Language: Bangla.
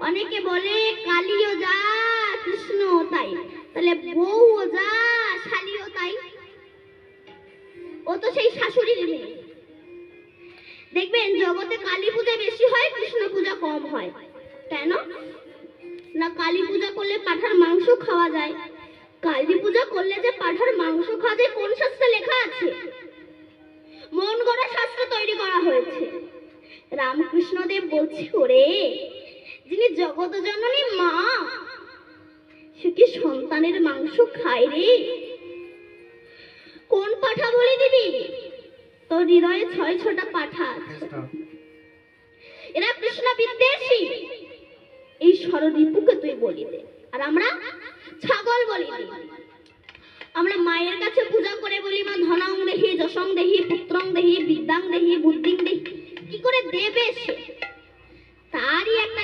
অনেকে বলে কালীও যা কৃষ্ণও তাই, তাহলে বউও যা শালীও তাই। ও তো সেই শাশুড়ির মেয়ে। দেখবেন জগতে কালী পূজা বেশি হয়, কৃষ্ণ পূজা কম হয়। কেন না? কালী পূজা করলে পাঁঠার মাংস খাওয়া যায়। কালী পূজা করলে যে পাঁঠার মাংস খাওয়া যায় কোন শাস্ত্রে লেখা আছে? মন গড়া শাস্ত্র তৈরি করা হয়েছে। রামকৃষ্ণদেব বলছে, ওরে যিনি জগৎ জননী মা, সে কি সন্তানের মাংস খায় রে? কোন পাঠা বলে দিবি? তোর হৃদয়ে ৬টা পাঠা আছে। এরা কৃষ্ণ বিদ্বেষী। এই ষড়রিপুকে তুই বলি দে, আর আমরা ছাগল বলি দে। আমরা মায়ের কাছে পূজা করে বলি, মা ধনং দেহি, যশং দেহি, পুত্রং দেহি, বিদ্যাং দেহি, বুদ্ধিং দেহি। কি করে দেবে সে? তারই একটা